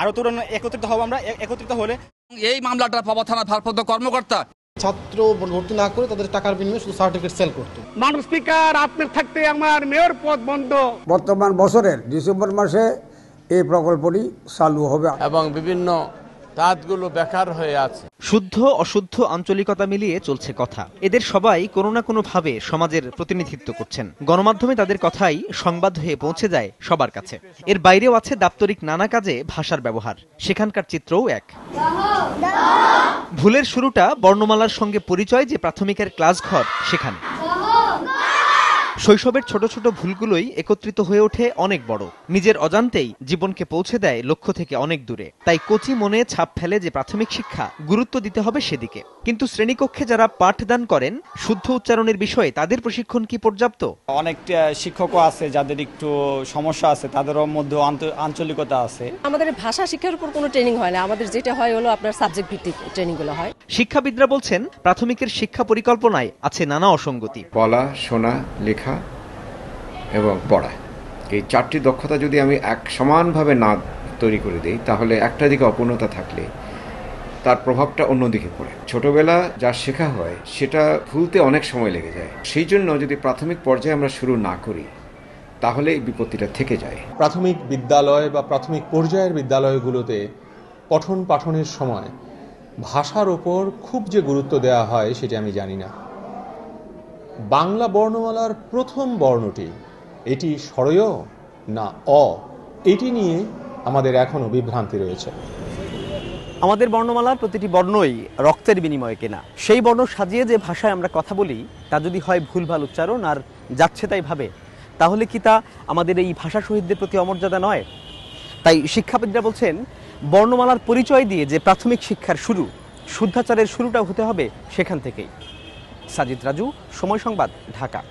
আরো তরুণ একত্রিত হব, আমরা একত্রিত হলে এই মামলাটা পাবা থানার ভারপ্রাপ্ত কর্মকর্তা ছাত্র ভর্তি না করে তাদের টাকার বিনিময়ে শুধু সার্টিফিকেট সেল করতো। মানুষ স্পিকার আপনার থাকতে আমার মেয়র পদ বন্ধ। বর্তমান বছরের ডিসেম্বর মাসে এই প্রকল্পটি চালু হবে এবং বিভিন্ন তাঁতগুলো বেকার হয়ে আছে। শুদ্ধ অশুদ্ধ আঞ্চলিকতা মিলিয়ে চলছে কথা। এদের সবাই কোনো না কোনো ভাবে সমাজের প্রতিনিধিত্ব করছেন। গণমাধ্যমে তাদের কথাই সংবাদ হয়ে পৌঁছে যায় সবার কাছে। এর বাইরেও আছে দাপ্তরিক নানা কাজে ভাষার ব্যবহার। সেখানকার চিত্রও এক। ভুলের শুরুটা বর্ণমালার সঙ্গে পরিচয় যে প্রাথমিকের ক্লাস ঘর সেখানে। শৈশবের ছোট ছোট ভুলগুলোই একত্রিত হয়ে ওঠে অনেক বড়। নিজের অজান্তেই জীবনকে পৌঁছে দেয় লক্ষ্য থেকে অনেক দূরে। তাই কচি মনে ছাপ ফেলে যে প্রাথমিক শিক্ষা, গুরুত্ব দিতে হবে সেদিকে। কিন্তু শ্রেণীকক্ষে যারা পাঠদান করেন, শুদ্ধ উচ্চারণের বিষয়ে তাদের প্রশিক্ষণ কি পর্যাপ্ত? অনেক শিক্ষকও আছে যাদের একটু সমস্যা আছে, তাদেরও মধ্যে আঞ্চলিকতা আছে। আমাদের ভাষা শিক্ষার উপর কোনো ট্রেনিং হয় না, আমাদের যেটা হয় হলো আপনার সাবজেক্ট ভিত্তিক ট্রেনিংগুলো হয়। শিক্ষাবিদরা বলছেন প্রাথমিকের শিক্ষা পরিকল্পনায় আছে নানা অসঙ্গতি। বলা, শোনা, লেখা এবং পড়া, এই চারটি দক্ষতা যদি আমি এক সমানভাবে না তৈরি করে দিই, তাহলে একটা দিকে অপূর্ণতা থাকলে তার প্রভাবটা অন্যদিকে পড়ে। ছোটবেলা যা শেখা হয় সেটা ভুলতে অনেক সময় লেগে যায়। সেই জন্য যদি প্রাথমিক পর্যায়ে আমরা শুরু না করি, তাহলে এই বিপত্তিটা থেকে যায়। প্রাথমিক বিদ্যালয় বা প্রাথমিক পর্যায়ের বিদ্যালয়গুলোতে পঠন পাঠনের সময় ভাষার ওপর খুব যে গুরুত্ব দেওয়া হয় সেটা আমি জানি না। বাংলা বর্ণমালার প্রথম বর্ণটি এটি স্বরয় না অ, এটি নিয়ে আমাদের এখনো বিভ্রান্তি রয়েছে। আমাদের বর্ণমালার প্রতিটি বর্ণই রক্তের বিনিময়ে কেনা। সেই বর্ণ সাজিয়ে যে ভাষায় আমরা কথা বলি, তা যদি হয় ভুলভাল উচ্চারণ আর যাচ্ছে তাই ভাবে, তাহলে কি তা আমাদের এই ভাষা শহীদদের প্রতি অমর্যাদা নয়? তাই শিক্ষাবিদরা বলছেন বর্ণমালার পরিচয় দিয়ে যে প্রাথমিক শিক্ষার শুরু, শুদ্ধাচারের শুরুটা হতে হবে সেখান থেকেই। সাজিদ রাজু, সময় সংবাদ, ঢাকা।